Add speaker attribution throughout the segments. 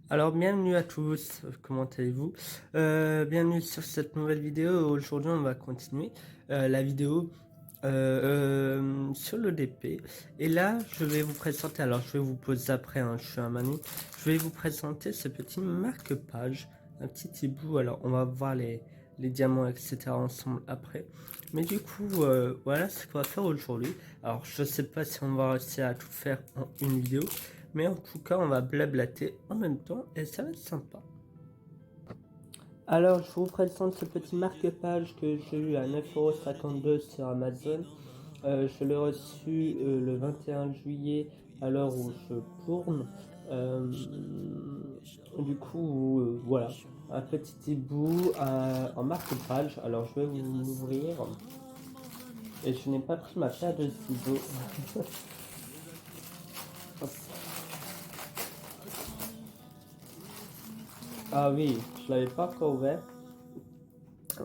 Speaker 1: Alors bienvenue à tous, comment allez-vous? Bienvenue sur cette nouvelle vidéo. Aujourd'hui on va continuer la vidéo sur le DP. Et là je vais vous présenter, alors je vais vous poser après, hein, je suis un Manu. Je vais vous présenter ce petit marque-page, un petit hibou. Alors on va voir les diamants etc ensemble après. Mais du coup voilà ce qu'on va faire aujourd'hui. Alors je sais pas si on va réussir à tout faire en une vidéo. Mais en tout cas, on va blablater en même temps et ça va être sympa. Alors, je vous présente ce petit marque-page que j'ai eu à 9,52 € sur Amazon. Je l'ai reçu le 21 juillet à l'heure où je tourne. Du coup, voilà, un petit hibou en marque-page. Alors, je vais vous l'ouvrir. Et je n'ai pas pris ma paire de ciseaux. Ah oui, je l'avais pas encore ouvert.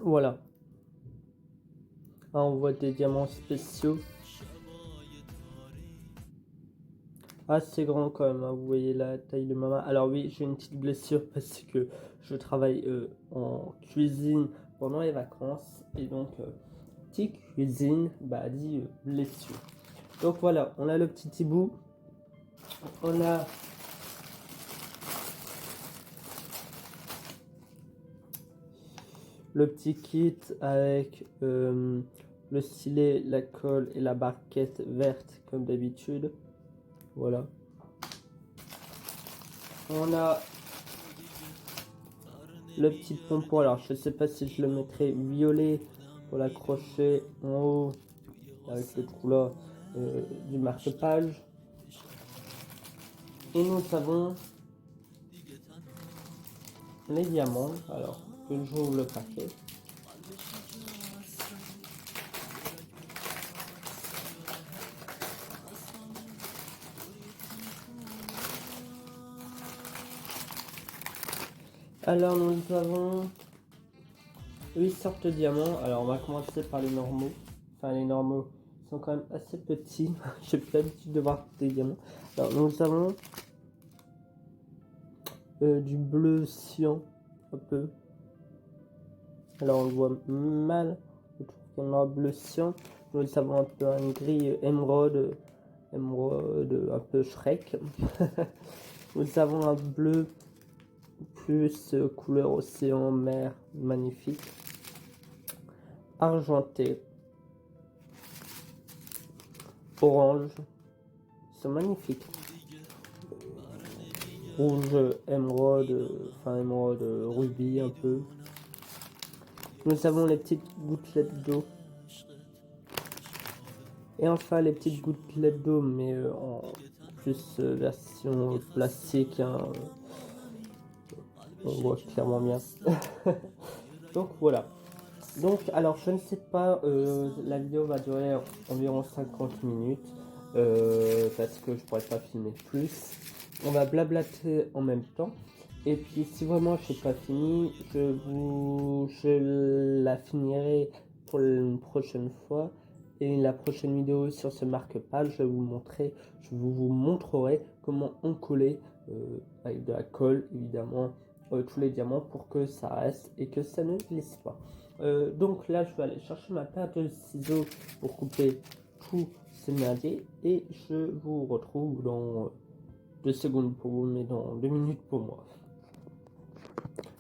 Speaker 1: Voilà. Ah, on voit des diamants spéciaux. Assez grand quand même, hein. Vous voyez la taille de ma main. Alors oui, j'ai une petite blessure parce que je travaille en cuisine pendant les vacances. Et donc, petite cuisine, bah dit blessure. Donc voilà, on a le petit hibou. On a le petit kit avec le stylet, la colle et la barquette verte comme d'habitude. Voilà. On a le petit pompon. Alors je sais pas si je le mettrai violet pour l'accrocher en haut avec le trou là du marque-page. Et nous avons les diamants. Alors que j'ouvre le paquet. Alors nous avons 8 sortes de diamants. Alors on va commencer par les normaux. Enfin les normaux sont quand même assez petits. J'ai plus l'habitude de voir des diamants. Alors nous avons du bleu cyan un peu. Alors on le voit mal. Je trouve qu'il y en a un bleu cyan. Nous avons un peu un gris émeraude. Émeraude un peu Shrek. Nous avons un bleu plus couleur océan mer magnifique. Argenté. Orange. C'est magnifique. Rouge émeraude. Enfin émeraude rubis un peu. Nous avons les petites gouttelettes d'eau. Et enfin les petites gouttelettes d'eau, mais en plus version plastique, hein, on voit clairement bien. Donc voilà. Donc alors je ne sais pas, la vidéo va durer environ 50 minutes parce que je pourrais pas filmer plus. On va blablater en même temps. Et puis si vraiment je n'ai pas fini, je la finirai pour une prochaine fois. Et la prochaine vidéo sur ce marque-page, je vous montrerai comment on collait avec de la colle évidemment tous les diamants pour que ça reste et que ça ne glisse pas. Donc là je vais aller chercher ma paire de ciseaux pour couper tous ces merdiers et je vous retrouve dans 2 secondes pour vous, mais dans 2 minutes pour moi.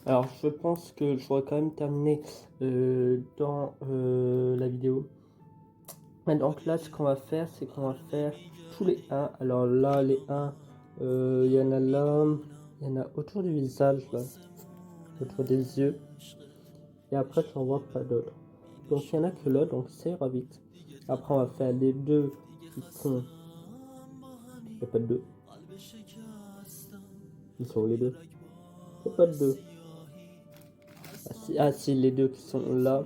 Speaker 1: Alors je pense que j'aurais quand même terminé dans la vidéo. Et donc là ce qu'on va faire, c'est qu'on va faire tous les 1. Alors là les 1, il y en a là, il y en a autour du visage là, autour des yeux. Et après j'en vois pas d'autres. Donc il y en a que là, donc ça ira vite. Après on va faire les deux qui sont... Il n'y a pas de deux. Ils sont où les deux? Il n'y a pas de deux. Ah si, les deux qui sont là.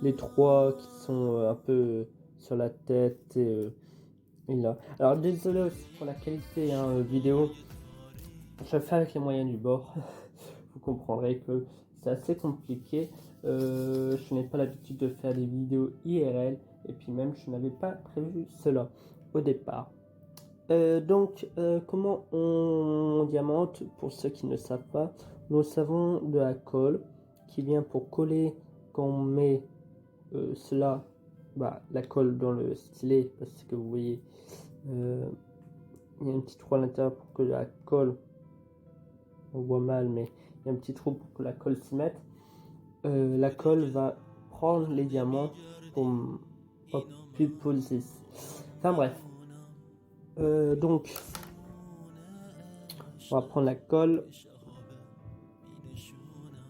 Speaker 1: Les trois qui sont un peu sur la tête et là. Alors désolé aussi pour la qualité vidéo. Je fais avec les moyens du bord. Vous comprendrez que c'est assez compliqué. Je n'ai pas l'habitude de faire des vidéos IRL. Et puis même je n'avais pas prévu cela au départ. Comment on diamante? Pour ceux qui ne savent pas, nous savons de la colle qui vient pour coller quand on met cela, la colle dans le stylet, parce que vous voyez, il y a un petit trou à l'intérieur pour que la colle, on voit mal, mais il y a un petit trou pour que la colle s'y mette. La colle va prendre les diamants pour puis poser. Enfin bref. Donc, on va prendre la colle.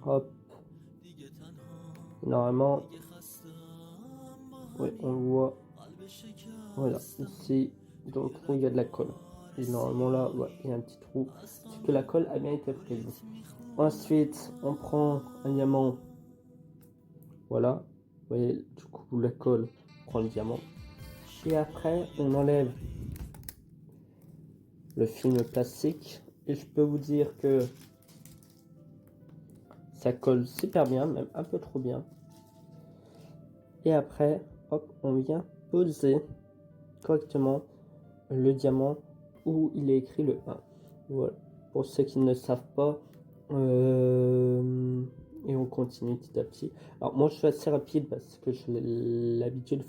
Speaker 1: Hop. Normalement, oui, on le voit. Voilà, ici, dans le trou, il y a de la colle. Et normalement, là, ouais, il y a un petit trou. C'est que la colle a bien été prise. Ensuite, on prend un diamant. Voilà. Vous voyez, du coup, la colle prend le diamant. Et après, on enlève le film plastique. Et je peux vous dire que ça colle super bien, même un peu trop bien. Et après, hop, on vient poser correctement le diamant où il est écrit le 1. Voilà. Pour ceux qui ne savent pas, et on continue petit à petit. Alors moi je suis assez rapide parce que j'avais l'habitude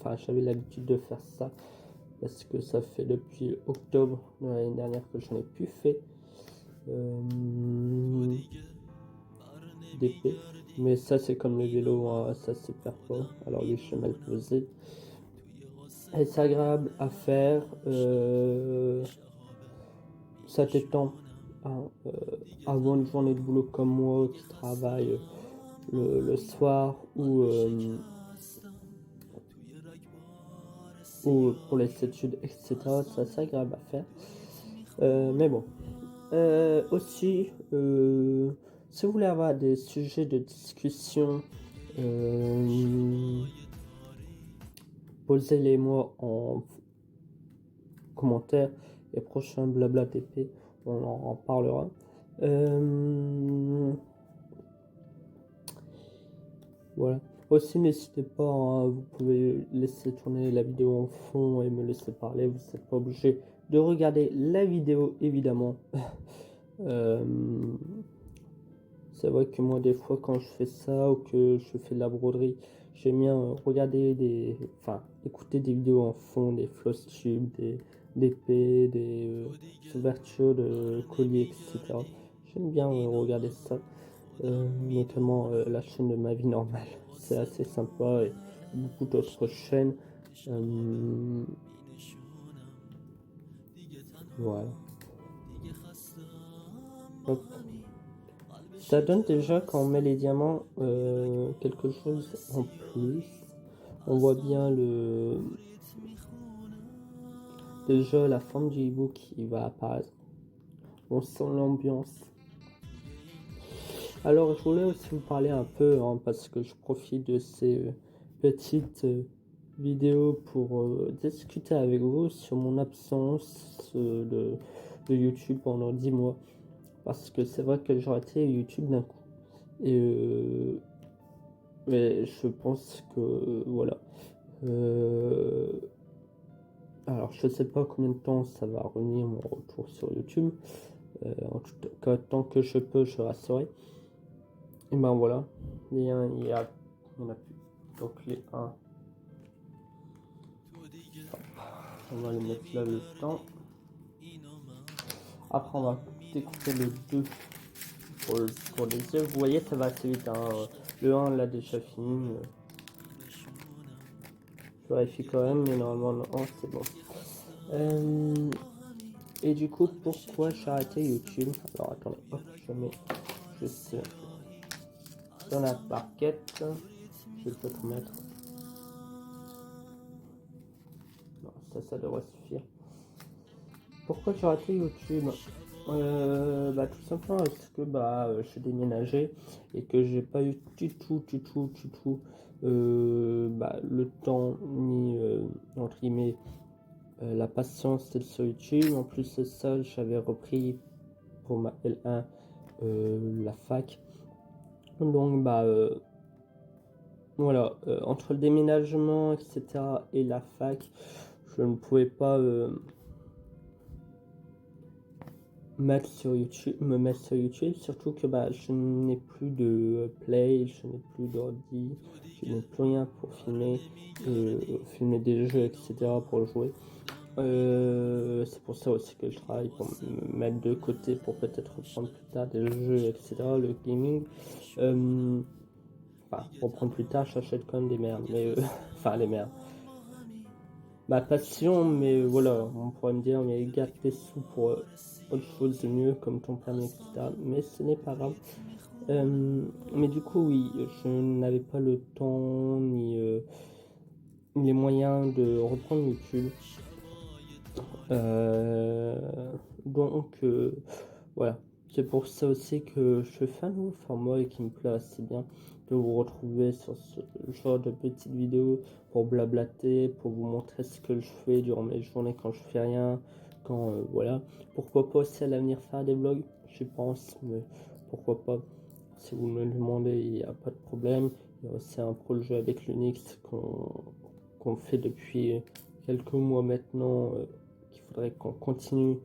Speaker 1: de faire ça parce que ça fait depuis octobre de l'année dernière que j'en ai plus fait d'épée. Mais ça c'est comme le vélo, hein, ça se perd pas. Alors lui je suis mal posé. Et c'est agréable à faire. Ça t'étend hein, avant une journée de boulot comme moi qui travaille le soir ou pour les études, etc. C'est assez agréable à faire. Mais bon. Aussi, si vous voulez avoir des sujets de discussion, posez-les-moi en commentaire. Les prochains blabla TP, on en parlera. Voilà. Aussi, n'hésitez pas, hein, vous pouvez laisser tourner la vidéo en fond et me laisser parler. Vous n'êtes pas obligé de regarder la vidéo, évidemment. C'est vrai que moi, des fois, quand je fais ça ou que je fais de la broderie, j'aime bien regarder écouter des vidéos en fond, des floss tubes, des épées, des ouvertures de colliers, etc. J'aime bien regarder ça, notamment la chaîne de ma vie normale. C'est assez sympa et beaucoup d'autres chaînes. Voilà. Hop. Ça donne déjà quand on met les diamants quelque chose en plus. On voit bien déjà la forme du hibou qui va apparaître. On sent l'ambiance. Alors je voulais aussi vous parler un peu parce que je profite de ces petites vidéos pour discuter avec vous sur mon absence de YouTube pendant 10 mois. Parce que c'est vrai que j'ai arrêté YouTube d'un coup. Et mais je pense que voilà. Alors je sais pas combien de temps ça va revenir mon retour sur YouTube. En tout cas, tant que je peux, je resterai. Et ben voilà. Les 1, il y en a plus. Donc les 1. On va les mettre là le temps. Après on va découper le 2 pour les yeux. Vous voyez ça va assez vite. Hein. Le 1 l'a déjà fini. Je vérifie quand même, mais normalement le 1 c'est bon. Et du coup, pourquoi j'ai arrêté YouTube? Alors attendez, hop, je mets juste dans la barquette. Je vais peut-être mettre. Non, ça devrait suffire. Pourquoi j'ai arrêté YouTube? Tout simplement parce que je suis déménagé et que j'ai pas eu du tout le temps ni entre guillemets la patience d'être sur YouTube. En plus de ça, j'avais repris pour ma L1 la fac. Donc voilà, entre le déménagement, etc. et la fac, je ne pouvais pas me mettre sur YouTube, surtout que bah, je n'ai plus de Play, je n'ai plus d'ordi, je n'ai plus rien pour filmer des jeux, etc. pour jouer. C'est pour ça aussi que je travaille pour me mettre de côté pour peut-être reprendre plus tard des jeux, etc. Le gaming. Enfin, reprendre plus tard, j'achète quand même des merdes, mais enfin les merdes. Ma passion, mais voilà, on pourrait me dire, mais garde tes sous pour autre chose de mieux, comme ton permis, etc. Mais ce n'est pas grave. Mais du coup, oui, je n'avais pas le temps ni les moyens de reprendre YouTube. Donc, voilà. C'est pour ça aussi que je fais un nouveau format et qui me plaît assez bien de vous retrouver sur ce genre de petites vidéos pour blablater, pour vous montrer ce que je fais durant mes journées quand je fais rien, quand voilà. Pourquoi pas aussi à l'avenir faire des vlogs, je pense, mais pourquoi pas. Si vous me le demandez, il n'y a pas de problème. Il y a aussi un projet avec l'Unix qu'on fait depuis quelques mois maintenant, qu'il faudrait qu'on continue.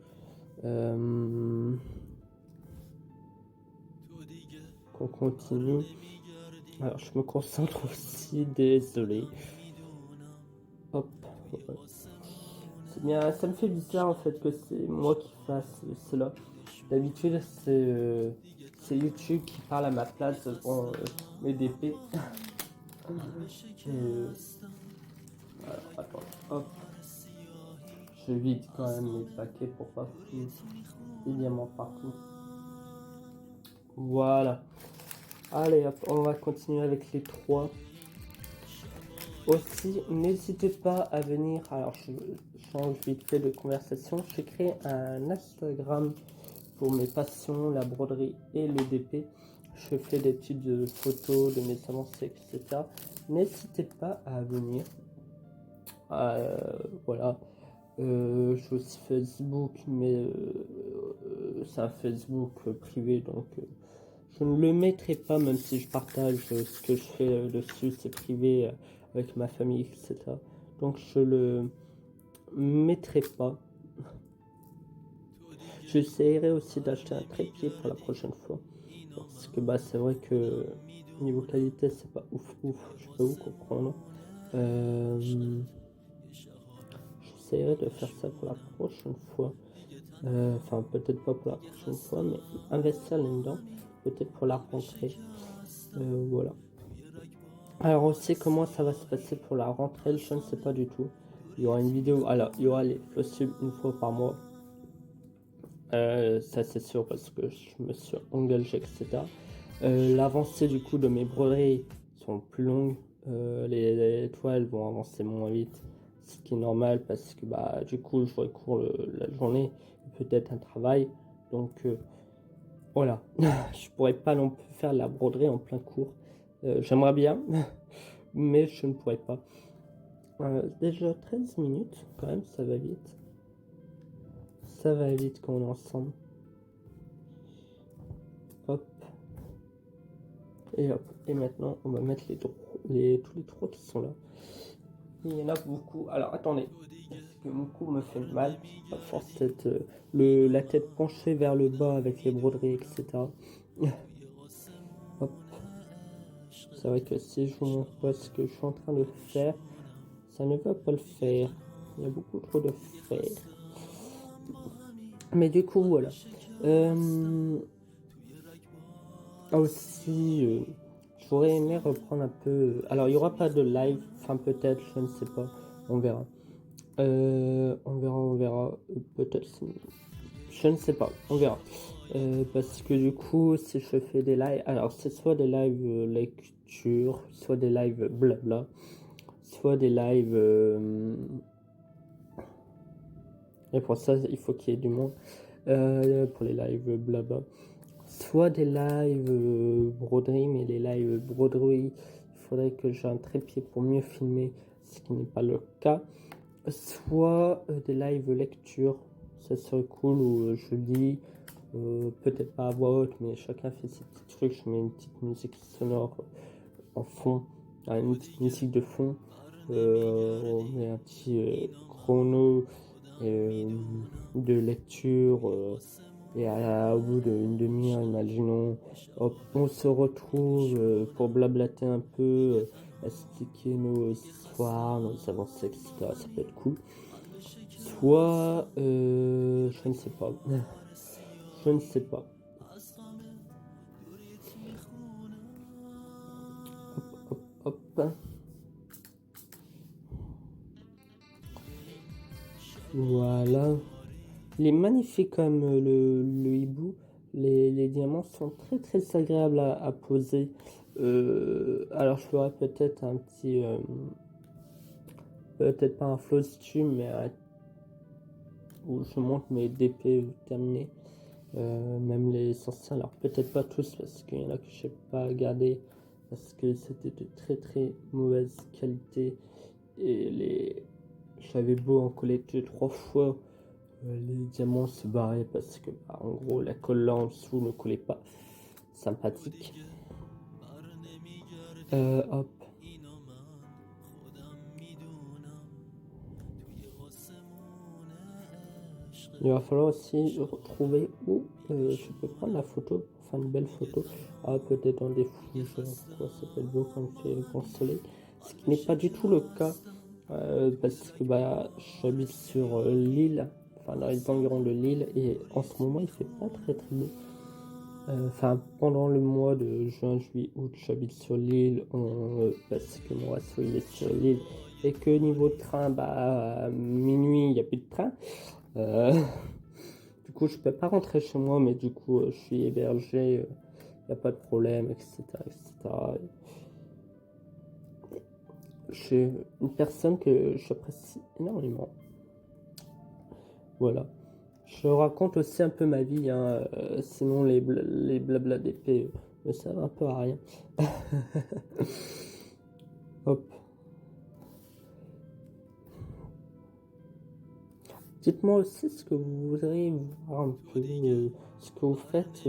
Speaker 1: Qu'on continue. Alors je me concentre aussi, désolé. Hop. C'est bien, ça me fait bizarre en fait que c'est moi qui fasse cela. D'habitude c'est YouTube qui parle à ma place devant mes DP. Alors attends, hop. Je vide quand même les paquets pour pas foutre des diamants partout. Voilà. Allez hop, on va continuer avec les 3. Aussi, n'hésitez pas à venir, alors je change vite fait de conversation, j'ai créé un Instagram pour mes passions, la broderie et le DP. Je fais des petites photos de mes avancées, etc. N'hésitez pas à venir. Voilà. J'ai aussi Facebook, mais c'est un Facebook privé, donc je ne le mettrai pas, même si je partage ce que je fais dessus, c'est privé avec ma famille, etc. Donc je le mettrai pas. J'essaierai aussi d'acheter un trépied pour la prochaine fois. Parce que bah c'est vrai que niveau qualité c'est pas ouf, je peux vous comprendre. J'essaierai de faire ça pour la prochaine fois. Enfin peut-être pas pour la prochaine fois, mais investir là-dedans, peut-être pour la rentrée. Voilà. Alors aussi comment ça va se passer pour la rentrée, je ne sais pas du tout. Il y aura une vidéo, alors il y aura les sub une fois par mois. Ça c'est sûr parce que je me suis engagé, etc. L'avancée du coup de mes broderies sont plus longues. Les toiles vont avancer moins vite, ce qui est normal parce que bah du coup je vois court la journée, peut-être un travail. Donc voilà, je pourrais pas non plus faire la broderie en plein cours. J'aimerais bien, mais je ne pourrais pas. Déjà 13 minutes, quand même, ça va vite. Ça va vite quand on est ensemble. Hop. Et hop. Et maintenant, on va mettre tous les 3 qui sont là. Il y en a beaucoup. Alors, attendez. Parce que mon cou me fait mal. À force d'être la tête penchée vers le bas avec les broderies, etc. Hop. C'est vrai que si je vous montre pas ce que je suis en train de faire, ça ne va pas le faire. Il y a beaucoup trop de fer. Mais du coup, voilà. Aussi, j'aurais aimé reprendre un peu. Alors, il n'y aura pas de live. Enfin, peut-être, je ne sais pas. On verra. On verra. Peut-être. Je ne sais pas. On verra. Parce que du coup, si je fais des lives. Alors, c'est soit des lives lecture, soit des lives blabla, soit des lives. Et pour ça, il faut qu'il y ait du monde. Pour les lives blabla. Soit des lives broderie, mais les lives broderie, il faudrait que j'ai un trépied pour mieux filmer, ce qui n'est pas le cas. Soit des lives lecture, ça serait cool, où je lis, peut-être pas à voix haute, mais chacun fait ses petits trucs. Je mets une petite musique sonore en fond, une petite musique de fond, on met un petit chrono de lecture. Et au bout d'une demi-heure, imaginons, hop, on se retrouve pour blablater un peu, expliquer nos histoires, nos avancées, etc. Ça peut être cool. Soit, je ne sais pas. Je ne sais pas. Hop, hop, hop. Voilà. Il est magnifique comme le hibou. Les diamants sont très très agréables à poser. Alors je ferai peut-être un petit... peut-être pas un floss tube, mais où je montre mes DP terminés. Même les anciens, alors peut-être pas tous parce qu'il y en a que je sais pas garder parce que c'était de très mauvaise qualité et j'avais beau en coller 2-3 fois, les diamants se barraient parce que bah, en gros la colle là en dessous ne collait pas. Sympathique. Hop. Il va falloir aussi retrouver où je peux prendre la photo pour faire une belle photo. Ah, peut-être dans des fougères, quoi, ça peut être beau quand il fait le grand soleil. Ce qui n'est pas du tout le cas parce que bah, j'habite sur l'île, enfin dans les environs de l'île, et en ce moment il fait pas très beau. Enfin, pendant le mois de juin, juillet, août, j'habite sur l'île parce que mon resto il est sur l'île et que niveau de train, bah à minuit il n'y a plus de train. Du coup, je peux pas rentrer chez moi, mais du coup, je suis hébergé, il n'y a pas de problème, etc., etc. Je suis une personne que j'apprécie énormément. Voilà. Je raconte aussi un peu ma vie, hein, sinon les blabla d'épée me servent un peu à rien. Hop. Dites-moi aussi ce que vous voudriez voir un peu, ce que vous faites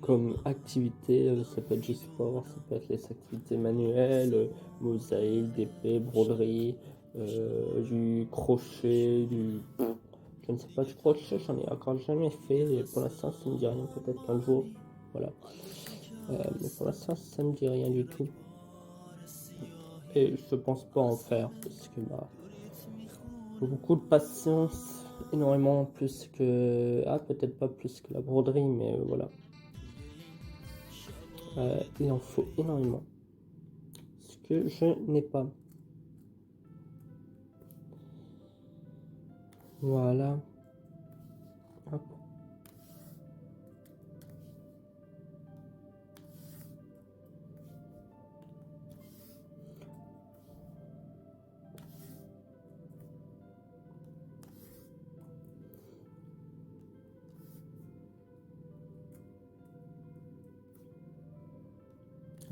Speaker 1: comme activité. Ça peut être du sport, ça peut être les activités manuelles, mosaïque, d'épée, broderie, du crochet, je ne sais pas, du crochet, j'en ai encore jamais fait. Et pour l'instant, ça me dit rien, peut-être qu'un jour. Voilà. Mais pour l'instant, ça me dit rien du tout. Et je pense pas en faire parce que bah, beaucoup de patience, énormément plus que. Ah, peut-être pas plus que la broderie, mais voilà. Il en faut énormément. Ce que je n'ai pas. Voilà. Hop.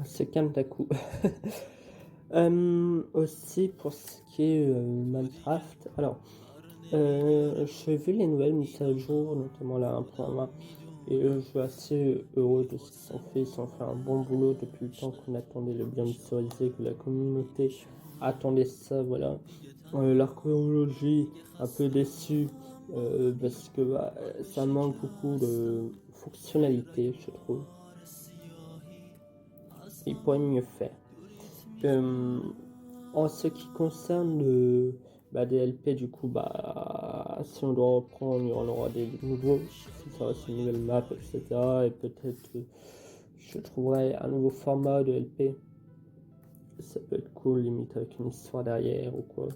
Speaker 1: C'est calme d'un coup. Aussi pour ce qui est Minecraft. Alors, j'ai vu les nouvelles mises à jour, notamment la 1.20, et je suis assez heureux de ce qu'ils ont fait. Ils ont fait un bon boulot depuis le temps qu'on attendait le bien visualisé, que la communauté attendait ça. Voilà. L'archéologie, un peu déçu parce que bah, ça manque beaucoup de fonctionnalités, je trouve. Il pourrait mieux faire. En ce qui concerne bah, des LP, du coup, bah, si on doit reprendre, il y en aura des nouveaux, si ça reste une nouvelle map, etc. Et peut-être je trouverai un nouveau format de LP. Ça peut être cool, limite avec une histoire derrière ou quoi.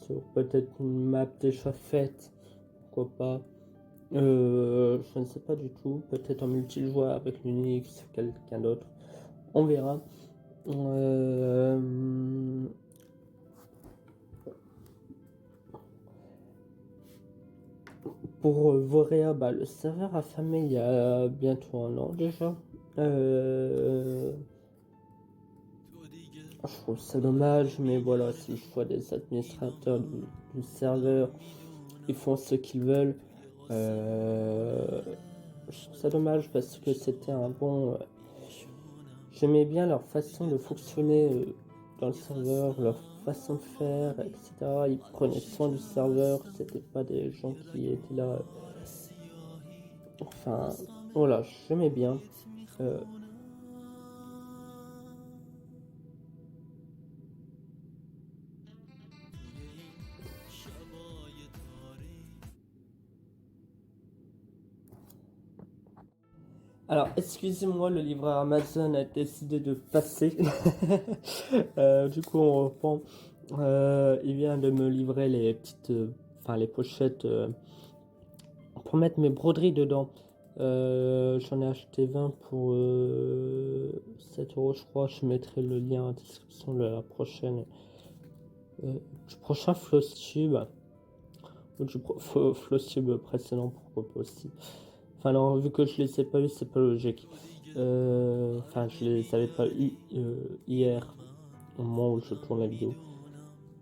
Speaker 1: Sur peut-être une map déjà faite, pourquoi pas. Je ne sais pas du tout, peut-être en multijoueur avec l'Unix ou quelqu'un d'autre. On verra. Pour Vorea, bah, le serveur a fermé il y a bientôt un an déjà. Je trouve ça dommage, mais voilà, c'est le choix des administrateurs du serveur. Ils font ce qu'ils veulent. Je trouve ça dommage parce que c'était un bon. J'aimais bien leur façon de fonctionner dans le serveur, leur façon de faire, etc. Ils prenaient soin du serveur, c'était pas des gens qui étaient là Enfin, voilà, j'aimais bien. Alors, excusez-moi, le livreur Amazon a décidé de passer. Du coup, on reprend. Il vient de me livrer les petites, enfin les pochettes pour mettre mes broderies dedans. J'en ai acheté 20 pour 7 € je crois. Je mettrai le lien en description de la prochaine, du prochain floss tube. Ou du floss tube précédent, pourquoi pas aussi. Enfin non, vu que je les ai pas eu, c'est pas logique. Enfin, je les avais pas eu hier, au moment où je tourne la vidéo.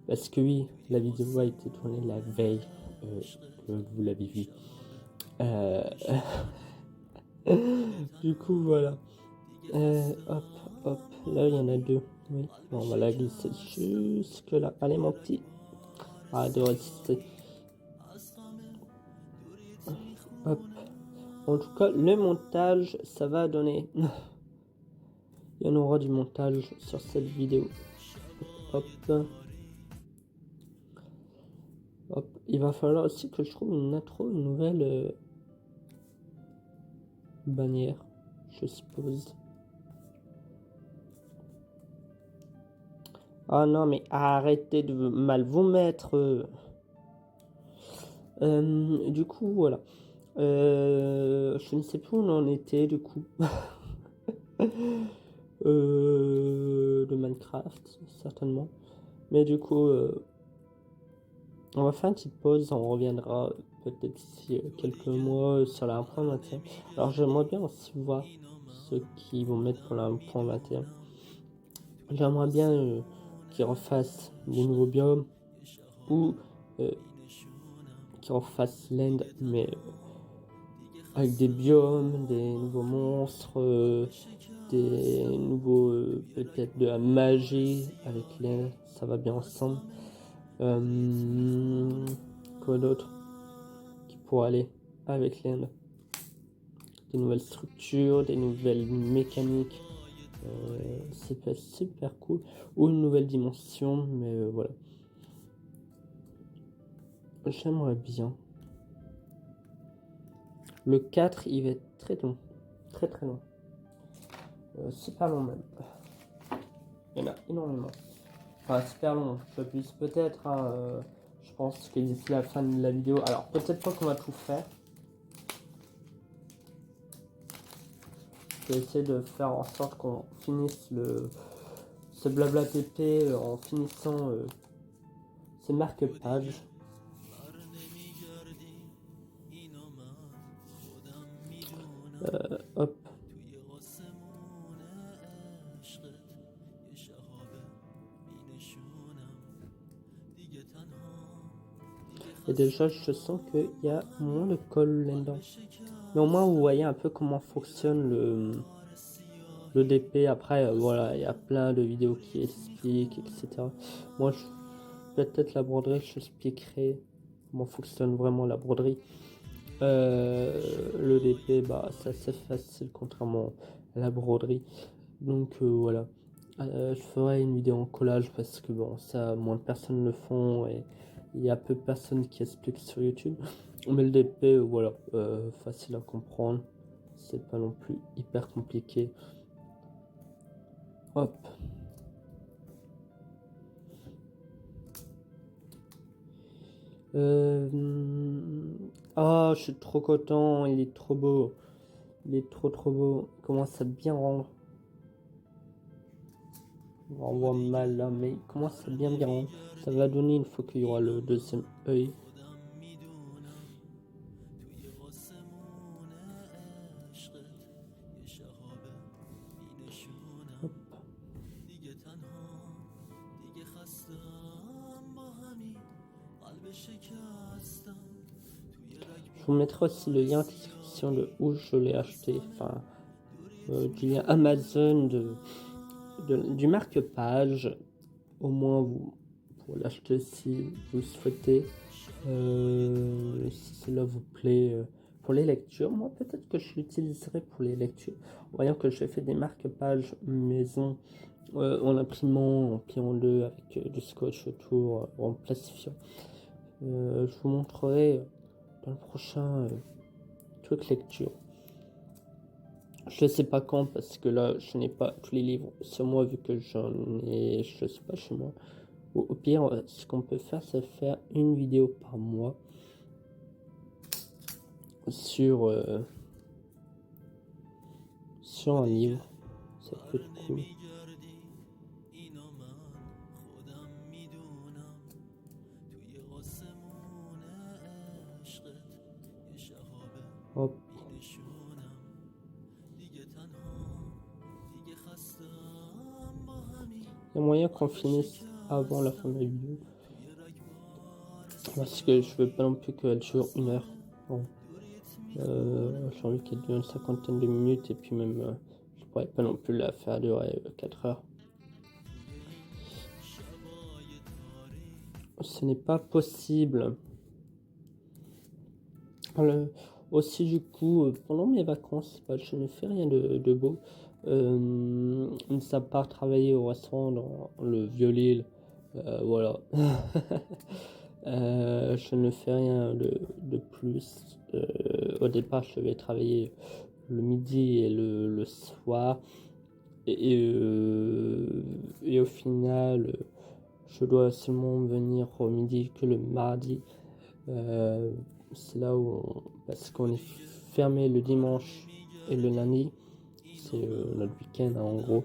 Speaker 1: Parce que oui, la vidéo a été tournée la veille, que vous l'avez vu. Du coup, voilà. Hop, hop, là il y en a 2. Oui, bon, on va la glisser jusque là. Allez, mon petit. Arrête de résister. Hop. En tout cas, le montage, ça va donner. Il y en aura du montage sur cette vidéo. Hop. Hop. Il va falloir aussi que je trouve une intro, une nouvelle bannière, je suppose. Ah non, mais arrêtez de mal vous mettre. Du coup, voilà. Je ne sais plus où on en était, du coup. De Minecraft, certainement. Mais du coup, on va faire une petite pause. On reviendra peut-être d'ici quelques mois sur la 1.21. Alors, j'aimerais bien aussi voir ceux qui vont mettre pour la 1.21. J'aimerais bien qu'ils refassent des nouveaux biomes ou qu'ils refassent l'end, mais avec des biomes, des nouveaux monstres, des nouveaux peut-être de la magie avec l'end, ça va bien ensemble. Quoi d'autre qui pourrait aller avec l'end? Des nouvelles structures, des nouvelles mécaniques. C'est pas super cool. Ou une nouvelle dimension, mais voilà. J'aimerais bien. Le 4, il va être très long. Très très long. Super long même. Il y en a énormément. Enfin, super long. Je puisse peut-être, hein, je pense que d'ici la fin de la vidéo. Alors, peut-être pas qu'on va tout faire. Je vais essayer de faire en sorte qu'on finisse ce blabla TP en finissant ces marque-pages. Hop. Et déjà, je sens qu'il y a moins de colle là-dedans. Mais au moins, vous voyez un peu comment fonctionne le DP. Après, voilà, il y a plein de vidéos qui expliquent, etc. Moi, peut-être la broderie, je expliquerai comment fonctionne vraiment la broderie. Le DP, bah, c'est assez facile contrairement à la broderie. Donc voilà. Je ferai une vidéo en collage parce que bon, ça, moins de personnes le font et il y a peu de personnes qui expliquent sur YouTube. Mais le DP, voilà, facile à comprendre. C'est pas non plus hyper compliqué. Hop. Ah, je suis trop content, il est trop beau. Il est trop beau. Il commence à bien rendre. On voit mal là, mais il commence à bien rendre. Ça va donner une fois qu'il y aura le deuxième œil. Hop. Je vous mettrai aussi le lien en description de où je l'ai acheté, enfin du lien Amazon du marque-page. Au moins vous pour l'acheter si vous le souhaitez, si cela vous plaît. pour les lectures, moi peut-être que je l'utiliserai pour les lectures, voyant que je fais des marque-pages maison en imprimant, en pliant deux avec du scotch autour, en plastifiant. Je vous montrerai dans le prochain truc lecture. Je sais pas quand parce que là je n'ai pas tous les livres sur moi vu que j'en ai, je sais pas chez moi. Au pire, ce qu'on peut faire, c'est faire une vidéo par mois sur sur un livre. Ça peut être cool. Hop. Il y a moyen qu'on finisse avant la fin de la vidéo. Parce que je veux pas non plus qu'elle dure 1 heure. Bon. J'ai envie qu'elle dure une cinquantaine de minutes et puis même je pourrais pas non plus la faire durer 4 heures. Ce n'est pas possible. Aussi du coup, pendant mes vacances, je ne fais rien de beau. Mis à part travailler au restaurant dans le Vieux-Lille, voilà. Je ne fais rien de plus. Au départ, je devais travailler le midi et le soir. Et au final, je dois seulement venir au midi que le mardi. C'est là où parce qu'on est fermé le dimanche et le lundi. C'est notre week-end en gros.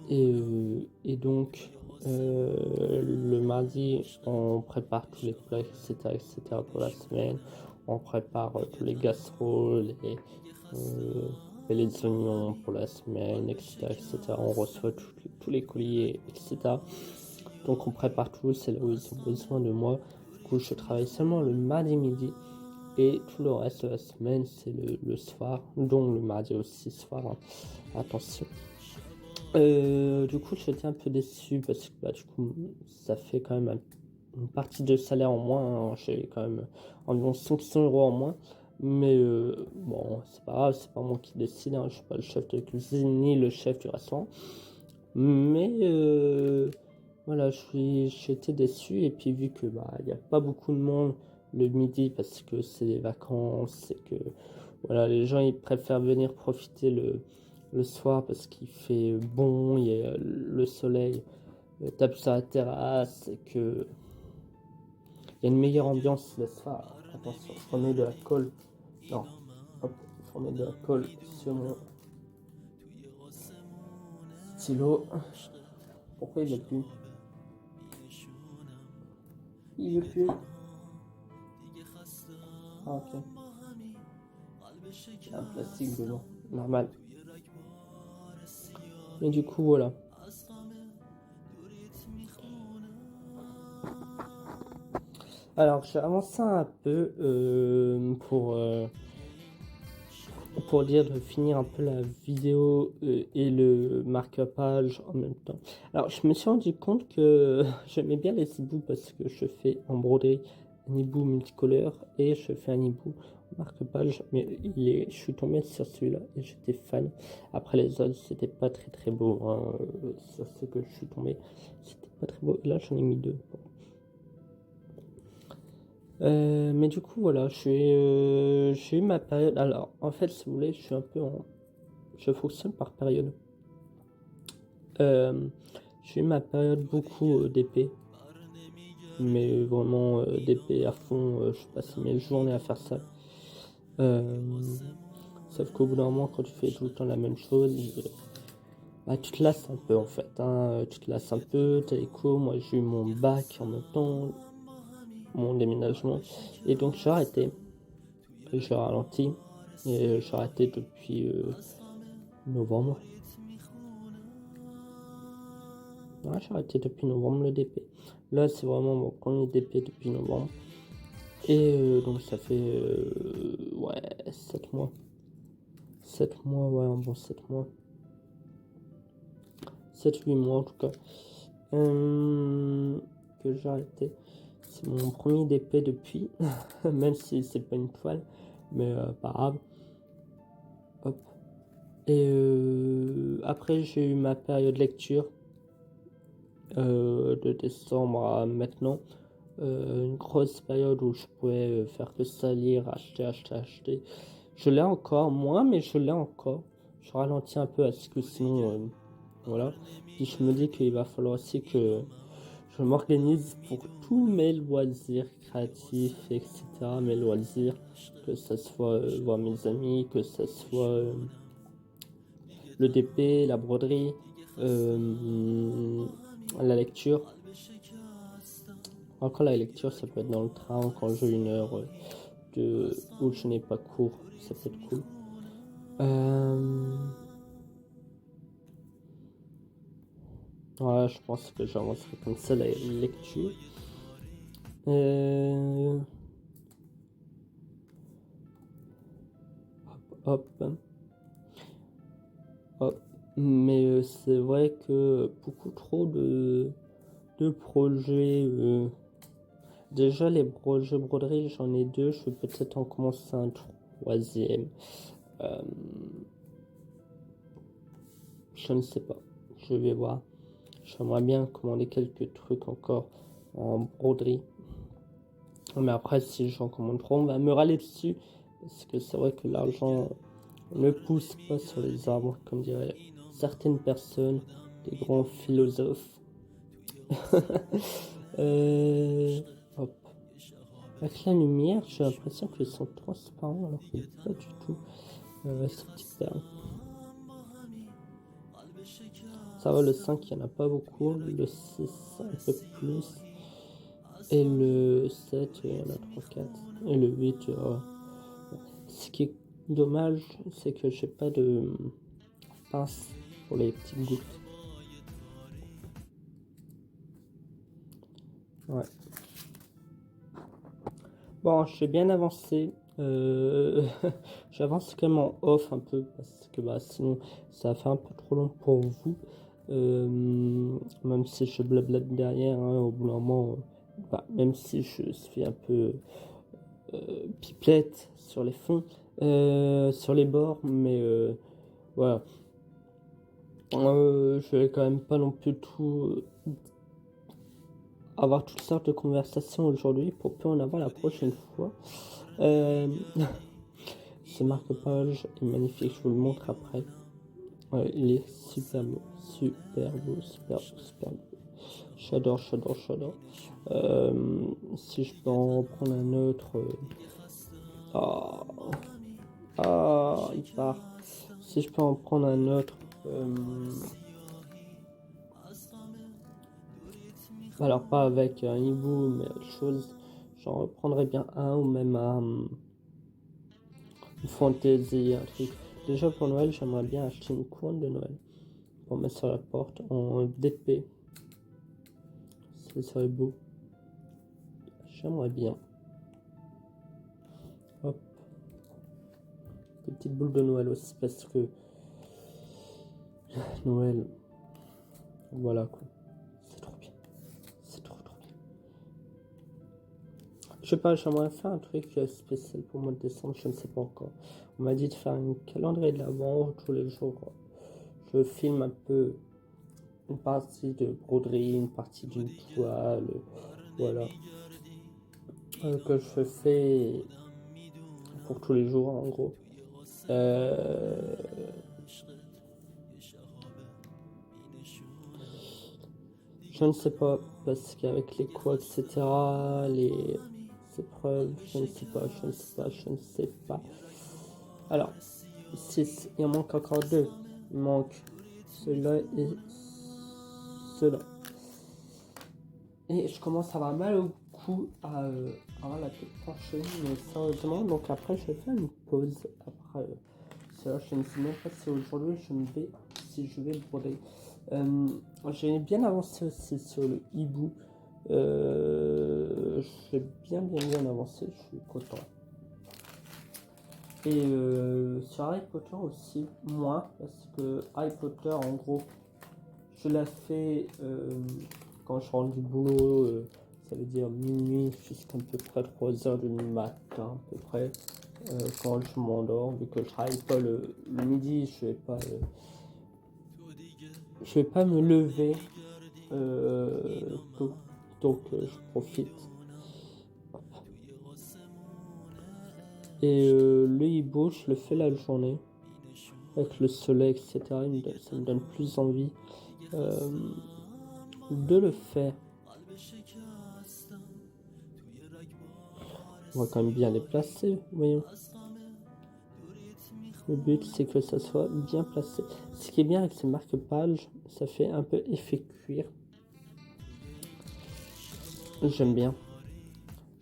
Speaker 1: Et donc le mardi, on prépare tous les plats, etc. pour la semaine. On prépare tous les casseroles et les oignons pour la semaine, etc. On reçoit tous les colis, etc. Donc on prépare tout, c'est là où ils ont besoin de moi. Du coup, je travaille seulement le mardi midi. Et tout le reste de la semaine, c'est le soir, dont le mardi aussi soir. Hein. Attention. Du coup, j'étais un peu déçu parce que du coup, ça fait quand même une partie de salaire en moins. Hein. J'ai quand même environ 500 € en moins. Mais bon, c'est pas grave, c'est pas moi qui décide. Hein. Je suis pas le chef de cuisine ni le chef du restaurant. Mais voilà, j'ai été déçu. Et puis, vu que il n'y a pas beaucoup de monde le midi parce que c'est les vacances et que voilà, les gens ils préfèrent venir profiter le soir parce qu'il fait bon, il y a le soleil tape sur la terrasse et que il y a une meilleure ambiance le soir. Attention, je remets de la colle. Non, hop, je remets de la colle sur mon stylo. Pourquoi il veut plus? Il veut plus. Ah ok. Un plastique dedans, normal. Et du coup voilà. Alors j'ai avancé un peu pour dire de finir un peu la vidéo et le marque-page en même temps. Alors je me suis rendu compte que j'aimais bien les hiboux parce que je fais en broderie un hibou multicolore et je fais un hibou marque-page, mais je suis tombé sur celui-là et j'étais fan. Après les autres c'était pas très beau, hein. Sur ce que je suis tombé c'était pas très beau. Et là j'en ai mis 2. Mais du coup voilà, j'ai eu ma période. Alors en fait, si vous voulez, je fonctionne par période. J'ai eu ma période beaucoup d'épée, mais vraiment d'épée à fond. Je passais mes journées à faire ça. Sauf qu'au bout d'un moment, quand tu fais tout le temps la même chose, tu te lasses un peu en fait. Hein. Tu te lasses un peu, t'as les cours. Moi, j'ai eu mon bac en même temps, mon déménagement, et donc j'ai arrêté. J'ai ralenti et j'ai arrêté depuis novembre. Ouais, j'ai arrêté depuis novembre le DP. Là, c'est vraiment mon premier DP depuis novembre. Et donc, ça fait 7 mois. 7 mois, ouais, un bon 7 mois. 7-8 mois en tout cas. Que j'ai arrêté. C'est mon premier DP depuis, même si c'est pas une toile. mais pas grave. Hop. Et après, j'ai eu ma période lecture de décembre à maintenant. Une grosse période où je pouvais faire que ça, lire, acheter. Je l'ai encore, moins, mais je l'ai encore. Je ralentis un peu parce que sinon, voilà. Puis je me dis qu'il va falloir aussi que je m'organise pour tous mes loisirs créatifs, etc. Mes loisirs, que ce soit voir mes amis, que ce soit le DP, la broderie, la lecture. Encore la lecture, ça peut être dans le train quand j'ai une heure où je n'ai pas cours, ça peut être cool. Ouais, je pense que j'avancerai comme ça la lecture. Hop, hop. Mais c'est vrai que beaucoup trop de projets. Déjà, les projets broderie, j'en ai 2. Je vais peut-être en commencer un 3e. Je ne sais pas. Je vais voir. J'aimerais bien commander quelques trucs encore en broderie. Mais après, si j'en commande trop, on va me râler dessus. Parce que c'est vrai que l'argent ne pousse pas sur les arbres, comme diraient certaines personnes, des grands philosophes. Hop. Avec la lumière, j'ai l'impression qu'ils sont transparents, alors que pas du tout. Ces petites perles. Ça va, le 5, il n'y en a pas beaucoup. Le 6, un peu plus. Et le 7, il y en a 3-4. Et le 8, ce qui est dommage, c'est que j'ai pas de pince pour les petites gouttes. Ouais. Bon, j'ai bien avancé. J'avance quand même en off un peu parce que sinon ça fait un peu trop long pour vous. Même si je blablate derrière, hein, au bout d'un moment, même si je suis un peu pipelette sur les fonds, sur les bords, mais voilà. Je vais quand même pas non plus tout avoir toutes sortes de conversations aujourd'hui pour peu en avoir la prochaine fois. Ce marque-page est magnifique, je vous le montre après. Il est super beau, super beau, super beau, super beau. J'adore. Si je peux en prendre un autre. Il part. Si je peux en prendre un autre. Alors, pas avec un hibou, mais autre chose. J'en reprendrais bien un ou même une fantaisie, un truc. Déjà pour Noël, j'aimerais bien acheter une couronne de Noël pour mettre sur la porte en DP. Ce serait beau. J'aimerais bien. Hop. Des petites boules de Noël aussi parce que Noël, voilà quoi. C'est trop bien. C'est trop bien. Je sais pas, j'aimerais faire un truc spécial pour le mois de décembre, je ne sais pas encore. On m'a dit de faire un calendrier de l'avant tous les jours. Je filme un peu une partie de broderie, une partie d'une toile, voilà. Que je fais pour tous les jours en gros. Je ne sais pas, parce qu'avec les quoi, etc., les épreuves, je ne sais pas. Alors, 6, il en manque encore 2. Il manque celui-là et celui-là. Et je commence à avoir mal au cou, à avoir la tête penchée, mais sérieusement, donc après je vais faire une pause. Après cela, je ne sais même pas si aujourd'hui je vais broder. J'ai bien avancé aussi sur le hibou. J'ai bien avancé, je suis content. Et sur Harry Potter aussi, moins, parce que Harry Potter, en gros, je l'ai fait quand je rentre du boulot, ça veut dire minuit jusqu'à peu près 3h du matin, à peu près. quand je m'endors, vu que je travaille pas le midi, je vais pas me lever tôt, donc je profite. Et le hibou, je le fais la journée, avec le soleil, etc. Ça me donne plus envie de le faire. On va quand même bien les placer, voyons. Le but, c'est que ça soit bien placé. Ce qui est bien avec ces marque-pages, ça fait un peu effet cuir. J'aime bien.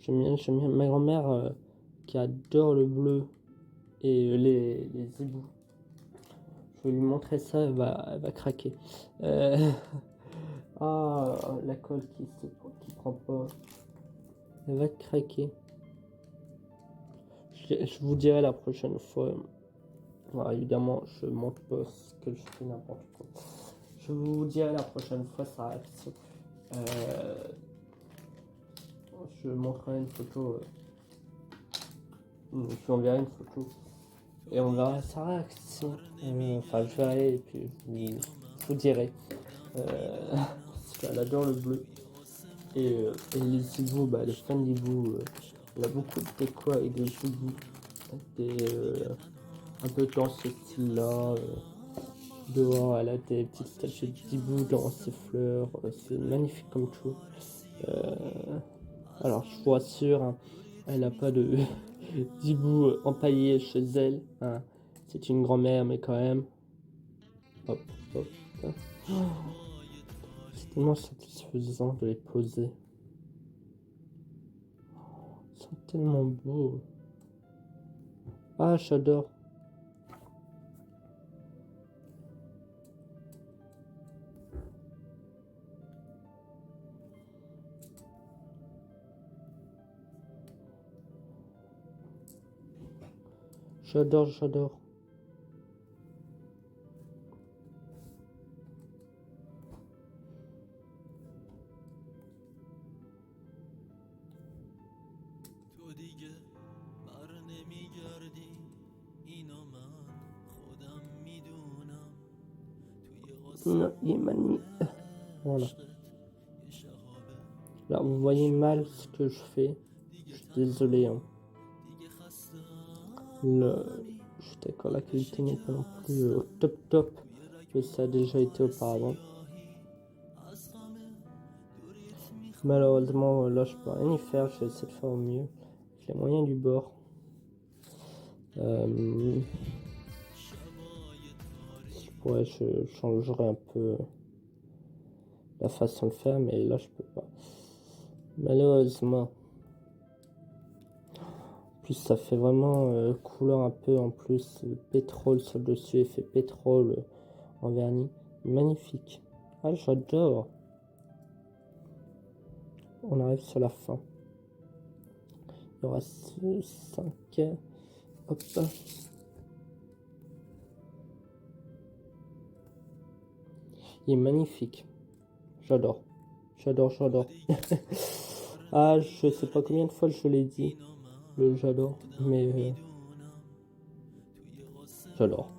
Speaker 1: J'aime bien. Ma grand-mère qui adore le bleu et les hiboux. Je vais lui montrer ça, elle va craquer. Ah, la colle qui prend pas. Elle va craquer. Je vous dirai la prochaine fois. Voilà, évidemment, je montre pas ce que je fais n'importe quoi. Je vous dirai la prochaine fois sa réaction. Je montrerai une photo. Je lui enverrai une photo. Et on verra sa réaction. Enfin, je verrai et puis je vous dirai. Parce qu'elle adore le bleu. Et les hiboux, les fans d'hiboux, elle a beaucoup de déco avec des hiboux. Un peu dans ce style-là. Dehors, elle a des petites statues d'hibou dans ses fleurs. C'est magnifique comme tout. Alors, je vous rassure, hein, elle n'a pas de d'hibou empaillé chez elle. Hein. C'est une grand-mère, mais quand même. Hop, hop, hop. Oh, c'est tellement satisfaisant de les poser. Ils sont tellement beaux. Ah, j'adore. J'adore, j'adore. Non, il est magnifique. Voilà. Là, vous voyez mal ce que je fais. Je suis désolé. Hein. Je suis d'accord, la qualité n'est pas non plus au top, mais ça a déjà été auparavant. Malheureusement, là, je peux rien y faire. Je vais essayer de faire au mieux avec les moyens du bord. Je changerai un peu la façon de faire, mais là, je peux pas. Malheureusement. En plus, ça fait vraiment couleur un peu en plus. Pétrole sur le dessus, effet pétrole en vernis. Magnifique. Ah, j'adore. On arrive sur la fin. Il y aura 5. Hop. Il est magnifique. J'adore. J'adore. Ah, je sais pas combien de fois je l'ai dit. J'adore. Mais j'adore.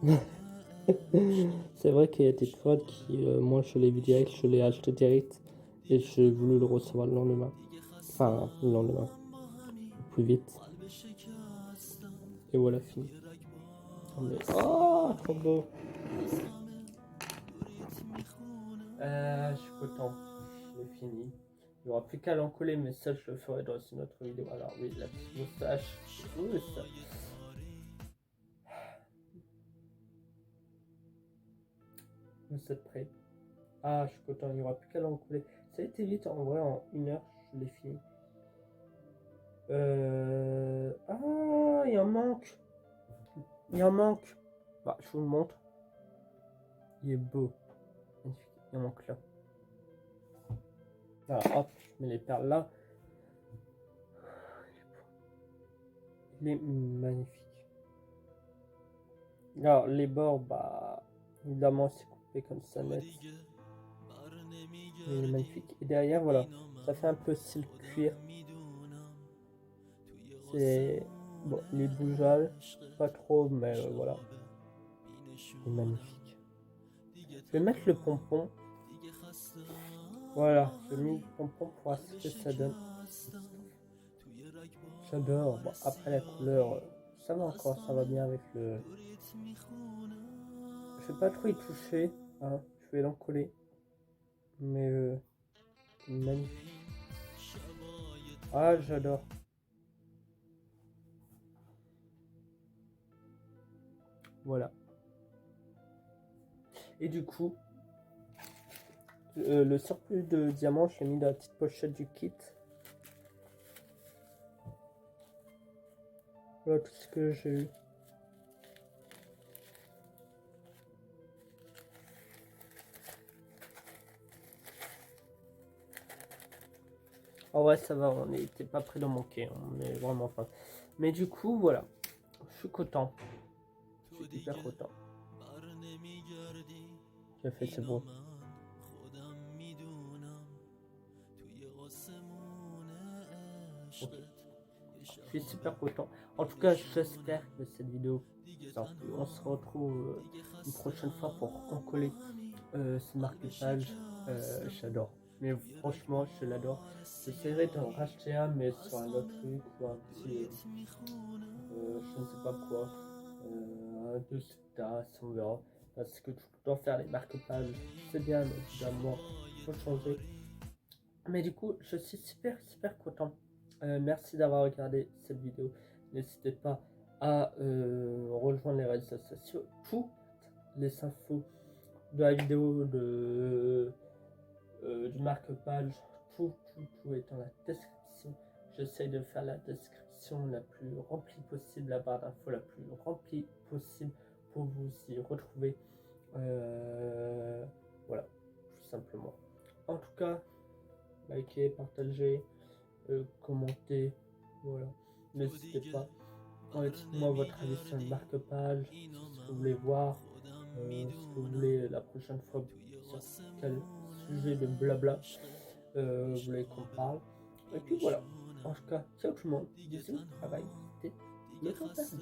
Speaker 1: C'est vrai qu'il y a des fois qui, moi je l'ai vu direct, je l'ai acheté direct et j'ai voulu le recevoir le lendemain. Enfin, le lendemain. Plus vite. Et voilà, fini. Oh, trop beau. Je suis content. Je l'ai fini. Il n'y aura plus qu'à l'encoller, mais ça je le ferai dans une autre vidéo. Alors oui, la petite moustache. Ça. Vous êtes prêts? Ah, je suis content, il n'y aura plus qu'à l'encoller. Ça a été vite, en vrai, en 1 heure, je l'ai fini. Ah, il en manque. Il en manque. Bah, je vous le montre. Il est beau. Magnifique. Il en manque là. Alors, hop, je mets les perles là. Il est magnifique. Alors, les bords, évidemment, c'est coupé comme ça net. Il est magnifique. Et derrière, voilà, ça fait un peu style cuir. C'est Bon, il est bougeable, pas trop, mais voilà. Il est magnifique. Je vais mettre le pompon. Voilà, j'ai mis le pompon pour voir ce que ça donne. J'adore. Bon, après la couleur, ça va encore, ça va bien avec le... Je vais pas trop y toucher, hein, je vais l'encoller. Mais magnifique. Ah, j'adore. Voilà. Et du coup, le surplus de diamants, je l'ai mis dans la petite pochette du kit. Voilà tout ce que j'ai eu. En vrai, ça va, on n'était pas près d'en manquer, on est vraiment pas. Mais du coup, voilà, je suis content. Je suis hyper content. J'ai fait ce beau. Okay. Je suis super content. En tout cas, j'espère que cette vidéo vous a plu. On se retrouve une prochaine fois pour encoller ce marque-page. J'adore. Mais franchement, je l'adore. J'essaierai d'en racheter un, mais sur un autre truc ou un petit, je ne sais pas quoi, un de tasses, on verra. Parce que tout le temps faire les marque-pages, c'est bien, mais évidemment, il faut changer. Mais du coup, je suis super content. Merci d'avoir regardé cette vidéo. N'hésitez pas à rejoindre les réseaux sociaux. Toutes les infos de la vidéo, du marque-page, tout est dans la description. J'essaie de faire la description la plus remplie possible, la barre d'infos la plus remplie possible pour vous y retrouver. Voilà, tout simplement. En tout cas, likez, partagez, commentez, voilà. N'hésitez pas. Dites-moi votre avis sur le marque-page, ce que vous voulez voir, ce que vous voulez la prochaine fois, sur quel sujet de blabla vous voulez qu'on parle. Et puis voilà. En tout cas, ciao tout le monde. Bisous, bye bye. C'était le temps perdu.